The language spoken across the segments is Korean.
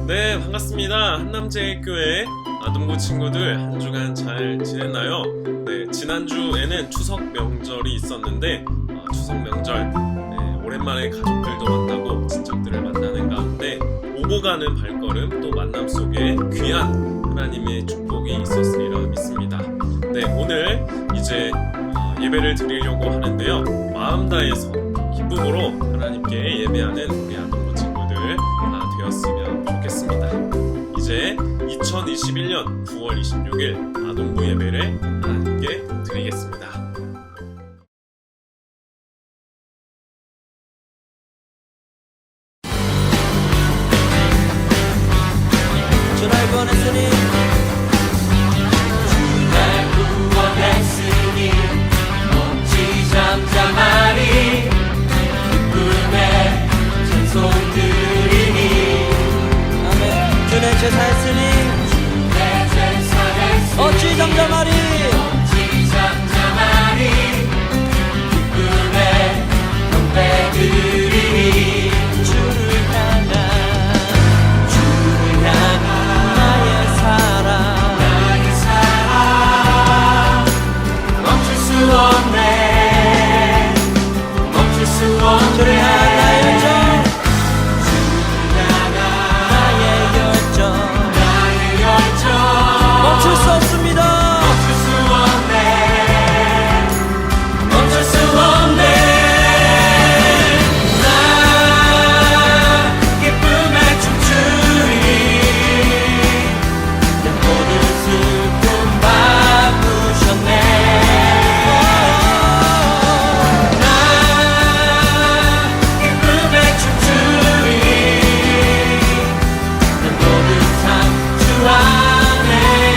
네, 반갑습니다. 한남제일교회 아동부 친구들 한 주간 잘 지냈나요? 네, 지난주에는 추석 명절이 있었는데 추석 명절 오랜만에 가족들도 만나고 친척들을 만나는 가운데 오고 가는 발걸음 또 만남 속에 귀한 하나님의 축복이 있었으리라 믿습니다. 네, 오늘 이제 예배를 드리려고 하는데요. 마음 다해서 기쁨으로 하나님께 예배하는 우리 아동부 친구들 되었으면 좋겠습니다. 이제 2021년 9월 26일 아동부 예배를 하나님께 드리겠습니다. 주날 구원했으니 주날 구원했으니 어찌 잠잠하리 기쁨의 찬송 드리니 아멘. 주내 제사했으니 내 제사했으니 어찌 잠잠하리 어찌 잠잠하리 기쁨의 경배 드리니 주를 향한 나의 사랑 나의 사랑 멈출 수 없네 멈출 수 없네 주를 향한 나의 열정 나의 열정 나의 열정 멈출 수 없습니다. 멈출 수 없네 멈출 수 없네 나 기쁨에 춤추리 내 모든 슬픔 바꾸셨네 나 기쁨에 춤추리 내 모든 삶 주 안에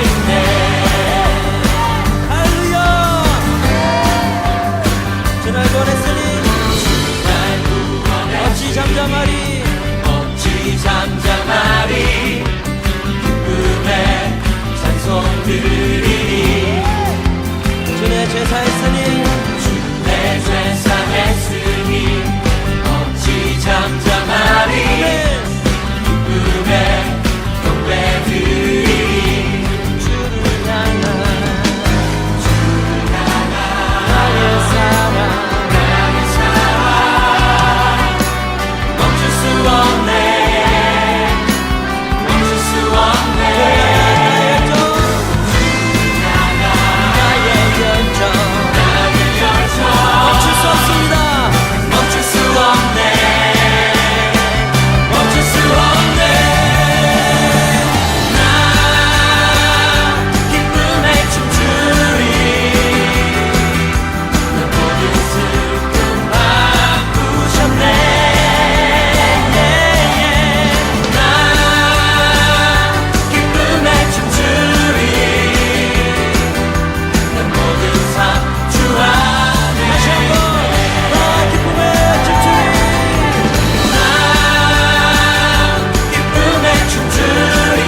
있네 할렐루야. 주날 구원했으니 날 구원해 어찌 잠잠하리 어찌 잠잠하리 기쁨의 찬송 드리리 주내 제사했으니 내 제사했으니 어찌 잠잠하리 아멘. 기쁨의 경배 드리리 주를 향한 나의 사랑 나의 사랑 멈출 수 없네 멈출 수 없네 나의 열정 나의 열정 멈출 수 없습니다. 멈출 수 없네 멈출 수 없네 나 기쁨에 춤추리 내 모든 슬픔 바꾸셨네 나 기쁨에 춤추리 내 모든 삶 주 안에 다시 한번 나 기쁨에 춤추리 나 기쁨에 춤추리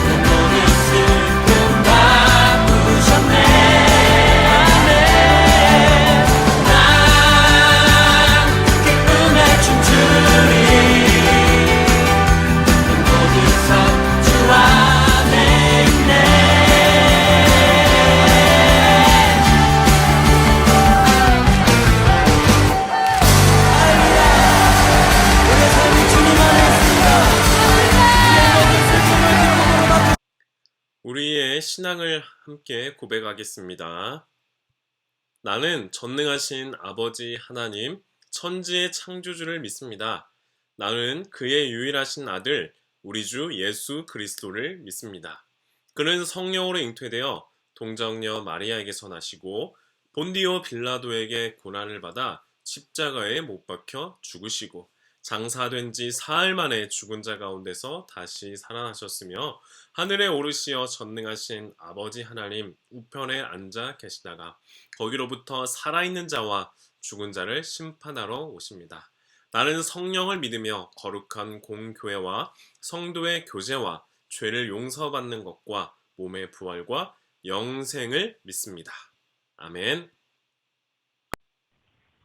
내 모든 슬픔 바꾸셨네 나 기쁨에 춤추리 내 모든 삶 주 안에 있네 우리의 삶이 주님 안에 있습니다. 우리의 모든 슬픔을 기쁨으로 바꾸 우리의 신앙을 함께 고백하겠습니다. 나는 전능하신 아버지 하나님, 천지의 창조주를 믿습니다. 나는 그의 유일하신 아들, 우리 주 예수 그리스도를 믿습니다. 그는 성령으로 잉태되어 동정녀 마리아에게서 나시고 본디오 빌라도에게 고난을 받아 십자가에 못 박혀 죽으시고 장사된 지 사흘 만에 죽은 자 가운데서 다시 살아나셨으며 하늘에 오르시어 전능하신 아버지 하나님 우편에 앉아 계시다가 거기로부터 살아있는 자와 죽은 자를 심판하러 오십니다. 나는 성령을 믿으며 거룩한 공교회와 성도의 교제와 죄를 용서받는 것과 몸의 부활과 영생을 믿습니다. 아멘.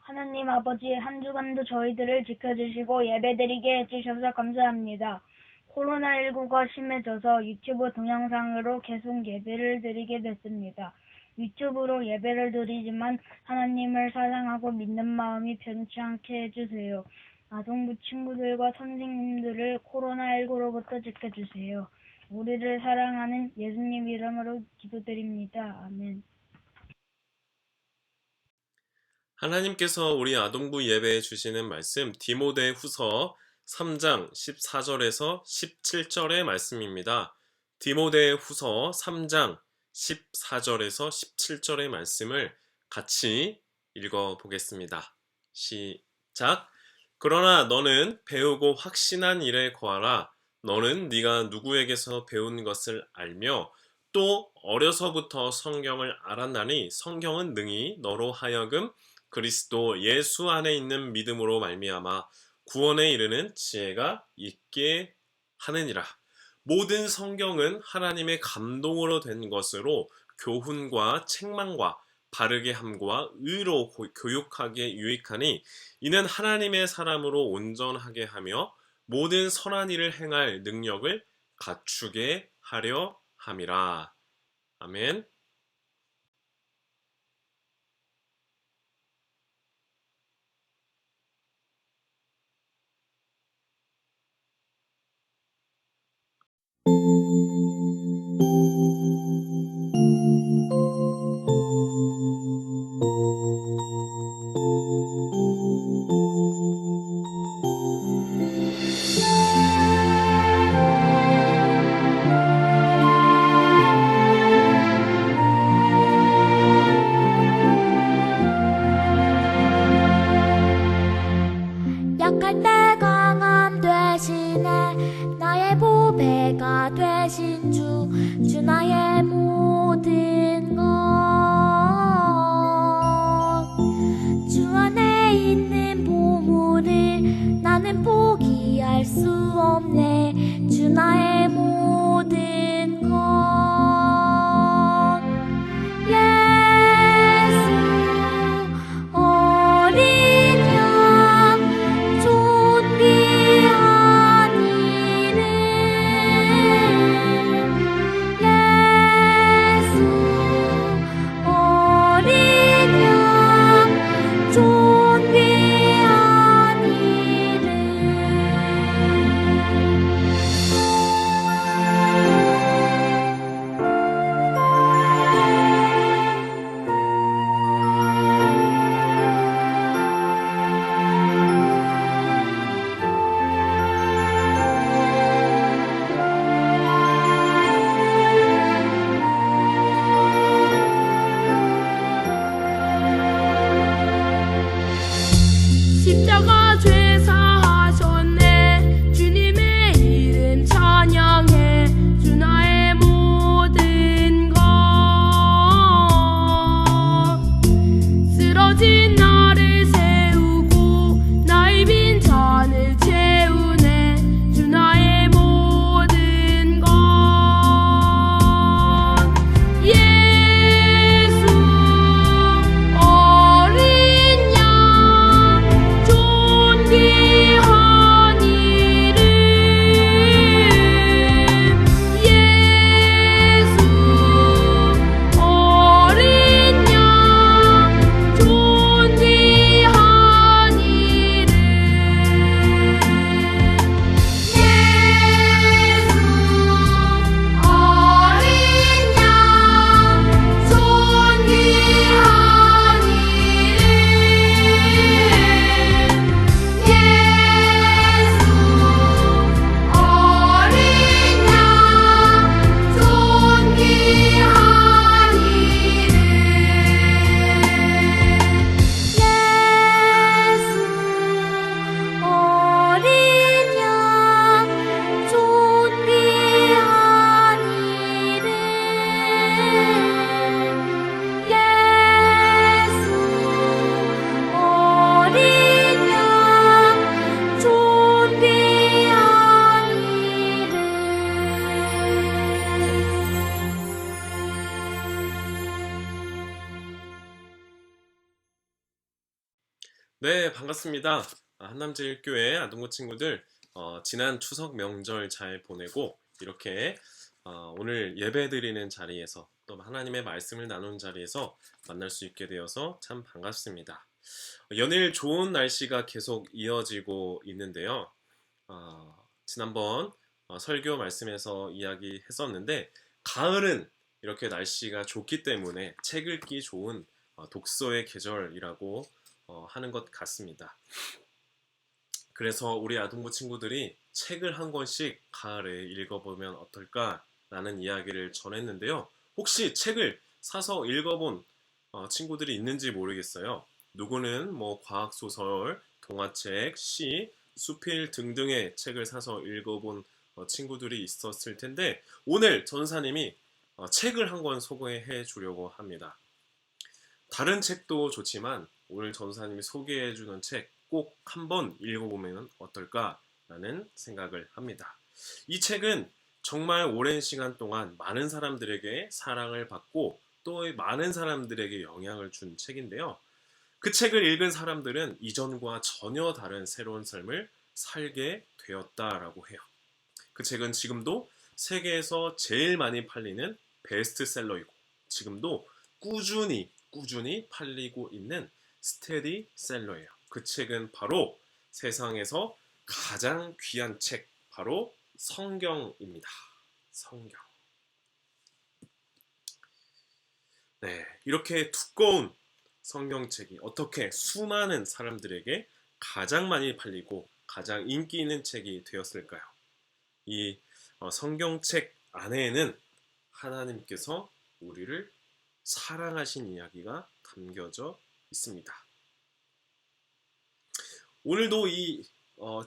하나님 아버지, 한 주간도 저희들을 지켜주시고 예배드리게 해주셔서 감사합니다. 코로나19가 심해져서 유튜브 동영상으로 계속 예배를 드리게 됐습니다. 유튜브로 예배를 드리지만 하나님을 사랑하고 믿는 마음이 변치 않게 해주세요. 아동부 친구들과 선생님들을 코로나19로부터 지켜주세요. 우리를 사랑하는 예수님 이름으로 기도드립니다. 아멘. 하나님께서 우리 아동부 예배에 주시는 말씀 디모데후서 3장 14절에서 17절의 말씀입니다. 디모데후서 3장 14절에서 17절의 말씀을 같이 읽어보겠습니다. 시작. 그러나 너는 배우고 확신한 일에 거하라. 너는 네가 누구에게서 배운 것을 알며 또 어려서부터 성경을 알았나니 성경은 능히 너로 하여금 그리스도 예수 안에 있는 믿음으로 말미암아 구원에 이르는 지혜가 있게 하느니라. 모든 성경은 하나님의 감동으로 된 것으로 교훈과 책망과 바르게 함과 의로 교육하기에 유익하니 이는 하나님의 사람으로 온전하게 하며 모든 선한 일을 행할 능력을 갖추게 하려 함이라. 아멘. 약할 때 강함 되시네 나의 보배가 되신 주 나의 모든 것 주 안에 있는 보물을 나는 포기할 수 없네 주 나의 모든 것 예수 어린 양 존귀한 이름 예수 어린 양 존귀한 이름 네, 반갑습니다. 한남제일교회 아동부 친구들, 지난 추석 명절 잘 보내고, 이렇게 오늘 예배 드리는 자리에서 또 하나님의 말씀을 나누는 자리에서 만날 수 있게 되어서 참 반갑습니다. 연일 좋은 날씨가 계속 이어지고 있는데요. 지난번 설교 말씀에서 이야기했었는데, 가을은 이렇게 날씨가 좋기 때문에 책 읽기 좋은 독서의 계절이라고 하는 것 같습니다. 그래서 우리 아동부 친구들이 책을 한 권씩 가을에 읽어보면 어떨까라는 이야기를 전했는데요. 혹시 책을 사서 읽어본 친구들이 있는지 모르겠어요. 누구는 뭐 과학소설, 동화책, 시, 수필 등등의 책을 사서 읽어본 친구들이 있었을 텐데, 오늘 전사님이 책을 한 권 소개해 주려고 합니다. 다른 책도 좋지만 오늘 전사님이 소개해주는 책 꼭 한번 읽어보면 어떨까라는 생각을 합니다. 이 책은 정말 오랜 시간 동안 많은 사람들에게 사랑을 받고 또 많은 사람들에게 영향을 준 책인데요. 그 책을 읽은 사람들은 이전과 전혀 다른 새로운 삶을 살게 되었다라고 해요. 그 책은 지금도 세계에서 제일 많이 팔리는 베스트셀러이고 지금도 꾸준히 팔리고 있는 스테디셀러예요. 그 책은 바로 세상에서 가장 귀한 책, 바로 성경입니다. 성경. 네, 이렇게 두꺼운 성경책이 어떻게 수많은 사람들에게 가장 많이 팔리고 가장 인기 있는 책이 되었을까요? 이 성경책 안에는 하나님께서 우리를 사랑하신 이야기가 담겨져 있습니다. 오늘도 이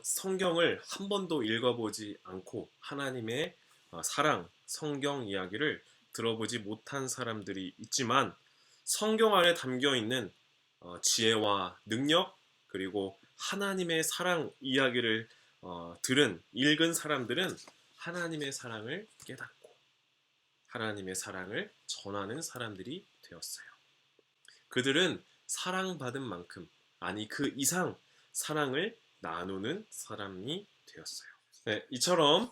성경을 한 번도 읽어보지 않고 하나님의 사랑, 성경 이야기를 들어보지 못한 사람들이 있지만 성경 안에 담겨있는 지혜와 능력 그리고 하나님의 사랑 이야기를 읽은 사람들은 하나님의 사랑을 깨닫고 하나님의 사랑을 전하는 사람들이 되었어요. 그들은 사랑받은 만큼, 아니 그 이상 사랑을 나누는 사람이 되었어요. 네, 이처럼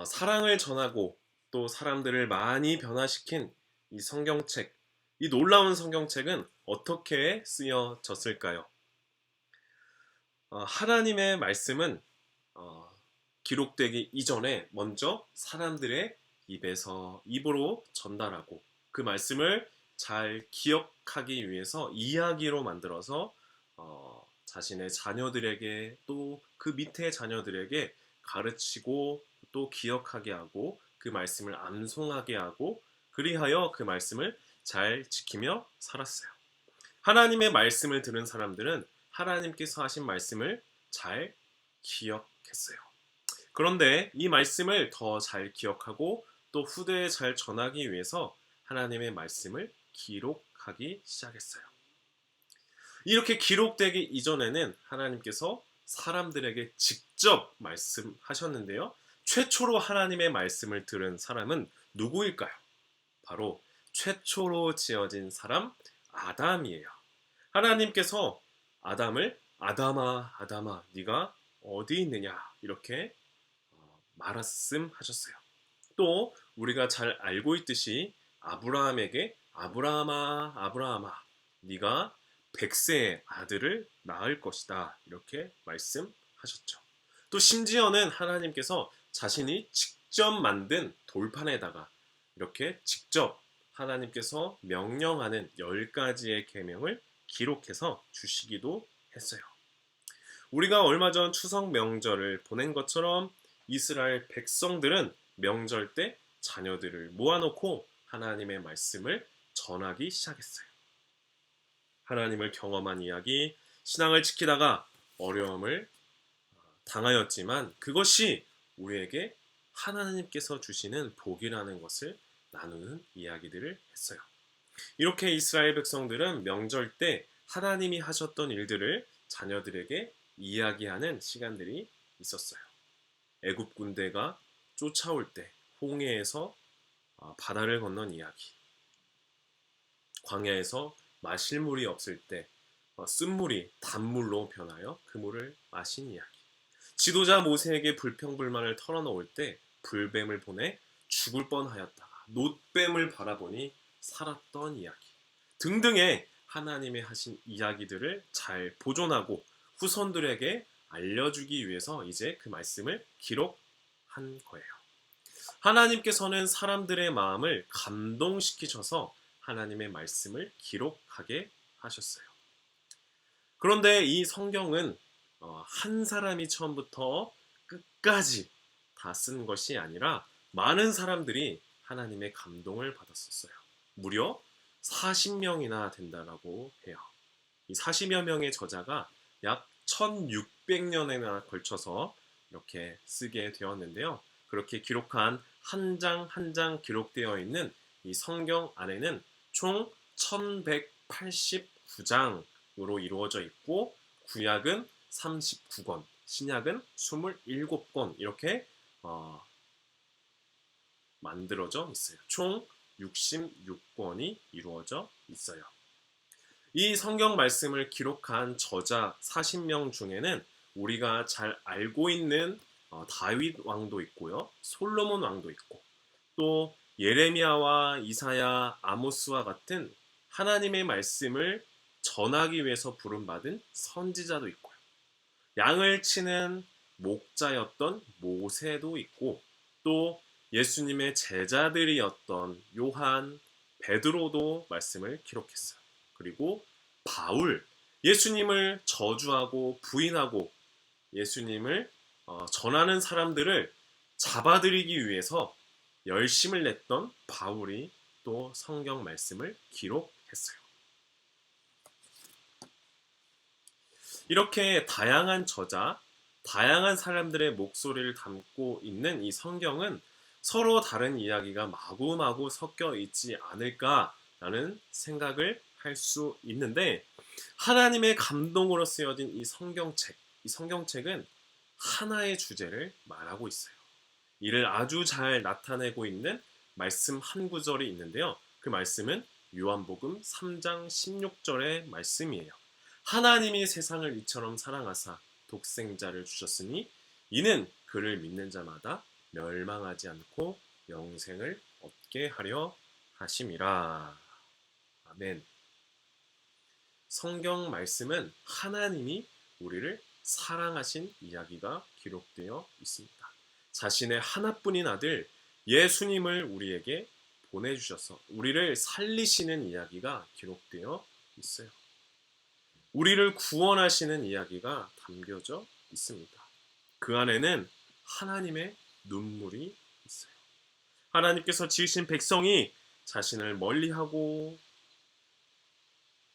사랑을 전하고 또 사람들을 많이 변화시킨 이 성경책, 이 놀라운 성경책은 어떻게 쓰여졌을까요? 하나님의 말씀은 기록되기 이전에 먼저 사람들의 입으로 전달하고 그 말씀을 잘 기억하기 위해서 이야기로 만들어서 자신의 자녀들에게 또 그 밑에 자녀들에게 가르치고 또 기억하게 하고 그 말씀을 암송하게 하고 그리하여 그 말씀을 잘 지키며 살았어요. 하나님의 말씀을 들은 사람들은 하나님께서 하신 말씀을 잘 기억했어요. 그런데 이 말씀을 더 잘 기억하고 또 후대에 잘 전하기 위해서 하나님의 말씀을 기록하기 시작했어요. 이렇게 기록되기 이전에는 하나님께서 사람들에게 직접 말씀하셨는데요. 최초로 하나님의 말씀을 들은 사람은 누구일까요? 바로 최초로 지어진 사람 아담이에요. 하나님께서 아담을 아담아 아담아 네가 어디 있느냐 이렇게 말씀하셨어요. 또 우리가 잘 알고 있듯이 아브라함에게 아브라함아 아브라함아 네가 100세의 아들을 낳을 것이다 이렇게 말씀하셨죠. 또 심지어는 하나님께서 자신이 직접 만든 돌판에다가 이렇게 직접 하나님께서 명령하는 10가지의 계명을 기록해서 주시기도 했어요. 우리가 얼마 전 추석 명절을 보낸 것처럼 이스라엘 백성들은 명절 때 자녀들을 모아놓고 하나님의 말씀을 전하기 시작했어요. 하나님을 경험한 이야기, 신앙을 지키다가 어려움을 당하였지만 그것이 우리에게 하나님께서 주시는 복이라는 것을 나누는 이야기들을 했어요. 이렇게 이스라엘 백성들은 명절 때 하나님이 하셨던 일들을 자녀들에게 이야기하는 시간들이 있었어요. 애굽 군대가 쫓아올 때 홍해에서 바다를 건넌 이야기, 광야에서 마실 물이 없을 때 쓴물이 단물로 변하여 그 물을 마신 이야기. 지도자 모세에게 불평불만을 털어놓을 때 불뱀을 보내 죽을 뻔하였다가 놋뱀을 바라보니 살았던 이야기 등등의 하나님의 하신 이야기들을 잘 보존하고 후손들에게 알려주기 위해서 이제 그 말씀을 기록한 거예요. 하나님께서는 사람들의 마음을 감동시키셔서 하나님의 말씀을 기록하게 하셨어요. 그런데 이 성경은 한 사람이 처음부터 끝까지 다 쓴 것이 아니라 많은 사람들이 하나님의 감동을 받았었어요. 무려 40명이나 된다라고 해요. 이 40여 명의 저자가 약 1600년에나 걸쳐서 이렇게 쓰게 되었는데요. 그렇게 기록한 한 장 한 장 기록되어 있는 이 성경 안에는 총 1189장으로 이루어져 있고 구약은 39권, 신약은 27권 이렇게 만들어져 있어요. 총 66권이 이루어져 있어요. 이 성경 말씀을 기록한 저자 40명 중에는 우리가 잘 알고 있는 다윗 왕도 있고요. 솔로몬 왕도 있고 또 예레미야와 이사야, 아모스와 같은 하나님의 말씀을 전하기 위해서 부름받은 선지자도 있고요. 양을 치는 목자였던 모세도 있고 또 예수님의 제자들이었던 요한, 베드로도 말씀을 기록했어요. 그리고 바울, 예수님을 저주하고 부인하고 예수님을 전하는 사람들을 잡아들이기 위해서 열심을 냈던 바울이 또 성경 말씀을 기록했어요. 이렇게 다양한 저자, 다양한 사람들의 목소리를 담고 있는 이 성경은 서로 다른 이야기가 마구마구 섞여 있지 않을까라는 생각을 할 수 있는데 하나님의 감동으로 쓰여진 이 성경책은 하나의 주제를 말하고 있어요. 이를 아주 잘 나타내고 있는 말씀 한 구절이 있는데요. 그 말씀은 요한복음 3장 16절의 말씀이에요. 하나님이 세상을 이처럼 사랑하사 독생자를 주셨으니 이는 그를 믿는 자마다 멸망하지 않고 영생을 얻게 하려 하심이라. 아멘. 성경 말씀은 하나님이 우리를 사랑하신 이야기가 기록되어 있습니다. 자신의 하나뿐인 아들 예수님을 우리에게 보내주셔서 우리를 살리시는 이야기가 기록되어 있어요. 우리를 구원하시는 이야기가 담겨져 있습니다. 그 안에는 하나님의 눈물이 있어요. 하나님께서 지으신 백성이 자신을 멀리하고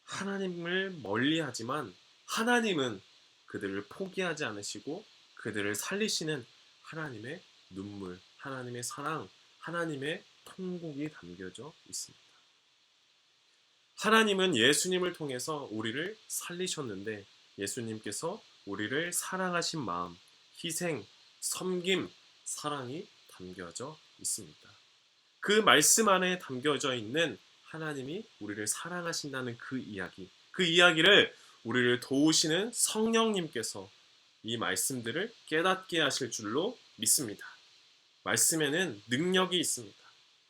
하나님을 멀리하지만 하나님은 그들을 포기하지 않으시고 그들을 살리시는 하나님의 눈물, 하나님의 사랑, 하나님의 통곡이 담겨져 있습니다. 하나님은 예수님을 통해서 우리를 살리셨는데 예수님께서 우리를 사랑하신 마음, 희생, 섬김, 사랑이 담겨져 있습니다. 그 말씀 안에 담겨져 있는 하나님이 우리를 사랑하신다는 그 이야기를 우리를 도우시는 성령님께서 이 말씀들을 깨닫게 하실 줄로 믿습니다. 말씀에는 능력이 있습니다.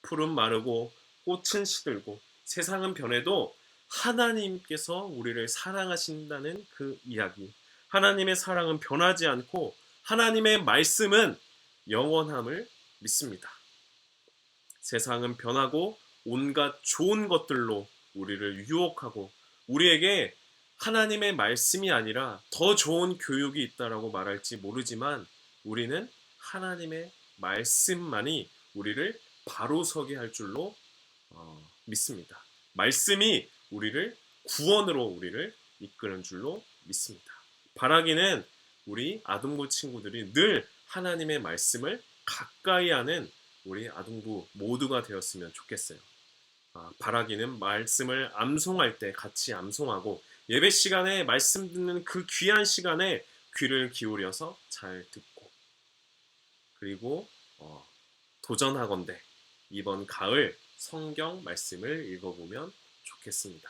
풀은 마르고 꽃은 시들고 세상은 변해도 하나님께서 우리를 사랑하신다는 그 이야기, 하나님의 사랑은 변하지 않고 하나님의 말씀은 영원함을 믿습니다. 세상은 변하고 온갖 좋은 것들로 우리를 유혹하고 우리에게 하나님의 말씀이 아니라 더 좋은 교육이 있다라고 말할지 모르지만 우리는 하나님의 말씀만이 우리를 바로 서게 할 줄로 믿습니다. 말씀이 우리를 구원으로 우리를 이끄는 줄로 믿습니다. 바라기는 우리 아동부 친구들이 늘 하나님의 말씀을 가까이 하는 우리 아동부 모두가 되었으면 좋겠어요. 바라기는 말씀을 암송할 때 같이 암송하고 예배 시간에 말씀 듣는 그 귀한 시간에 귀를 기울여서 잘 듣고 그리고 도전하건대 이번 가을 성경 말씀을 읽어보면 좋겠습니다.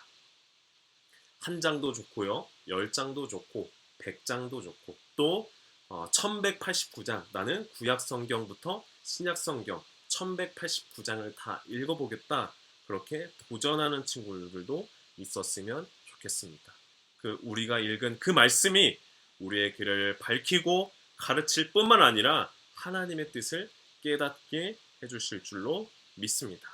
한 장도 좋고요. 10장도 좋고 100장도 좋고 또 1189장 나는 구약 성경부터 신약 성경 1189장을 다 읽어보겠다. 그렇게 도전하는 친구들도 있었으면 좋겠습니다. 우리가 읽은 그 말씀이 우리의 길을 밝히고 가르칠 뿐만 아니라 하나님의 뜻을 깨닫게 해주실 줄로 믿습니다.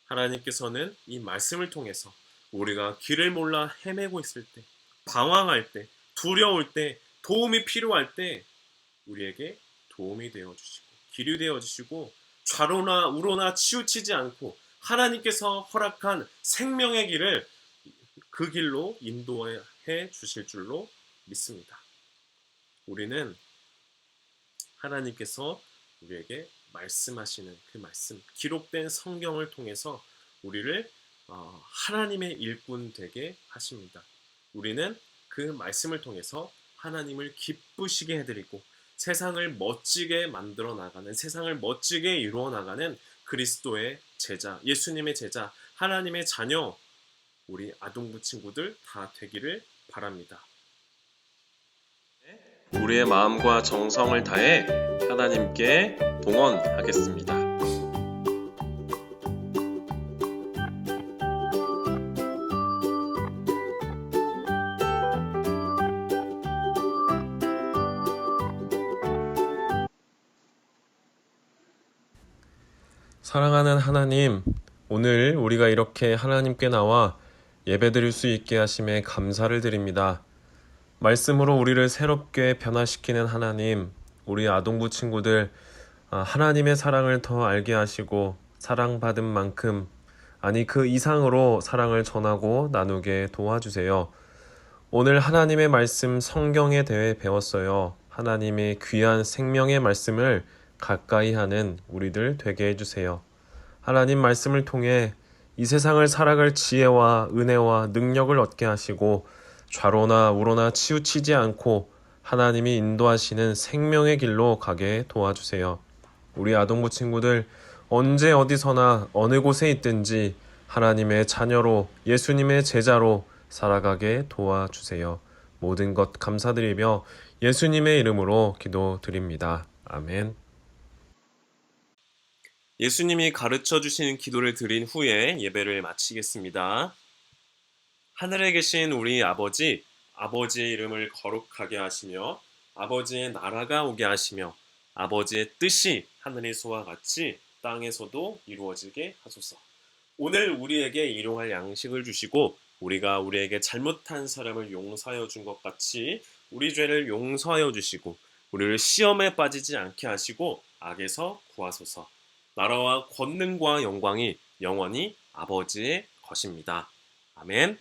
하나님께서는 이 말씀을 통해서 우리가 길을 몰라 헤매고 있을 때, 방황할 때, 두려울 때, 도움이 필요할 때 우리에게 도움이 되어주시고 길이 되어주시고 좌로나 우로나 치우치지 않고 하나님께서 허락한 생명의 길을 그 길로 인도해 주실 줄로 믿습니다. 우리는 하나님께서 우리에게 말씀하시는 그 말씀, 기록된 성경을 통해서 우리를 하나님의 일꾼 되게 하십니다. 우리는 그 말씀을 통해서 하나님을 기쁘시게 해드리고 세상을 멋지게 만들어 나가는, 세상을 멋지게 이루어 나가는 그리스도의 제자, 예수님의 제자, 하나님의 자녀, 우리 아동부 친구들 다 되기를 바랍니다. 우리의 마음과 정성을 다해 하나님께 봉헌하겠습니다. 사랑하는 하나님, 오늘 우리가 이렇게 하나님께 나와 예배드릴 수 있게 하심에 감사를 드립니다. 말씀으로 우리를 새롭게 변화시키는 하나님, 우리 아동부 친구들 하나님의 사랑을 더 알게 하시고 사랑받은 만큼, 아니 그 이상으로 사랑을 전하고 나누게 도와주세요. 오늘 하나님의 말씀 성경에 대해 배웠어요. 하나님의 귀한 생명의 말씀을 가까이 하는 우리들 되게 해주세요. 하나님 말씀을 통해 이 세상을 살아갈 지혜와 은혜와 능력을 얻게 하시고 좌로나 우로나 치우치지 않고 하나님이 인도하시는 생명의 길로 가게 도와주세요. 우리 아동부 친구들 언제 어디서나 어느 곳에 있든지 하나님의 자녀로 예수님의 제자로 살아가게 도와주세요. 모든 것 감사드리며 예수님의 이름으로 기도드립니다. 아멘. 예수님이 가르쳐 주신 기도를 드린 후에 예배를 마치겠습니다. 하늘에 계신 우리 아버지, 아버지의 이름을 거룩하게 하시며 아버지의 나라가 오게 하시며 아버지의 뜻이 하늘에서와 같이 땅에서도 이루어지게 하소서. 오늘 우리에게 일용할 양식을 주시고 우리가 우리에게 잘못한 사람을 용서하여 준 것 같이 우리 죄를 용서하여 주시고 우리를 시험에 빠지지 않게 하시고 악에서 구하소서. 나라와 권능과 영광이 영원히 아버지의 것입니다. 아멘.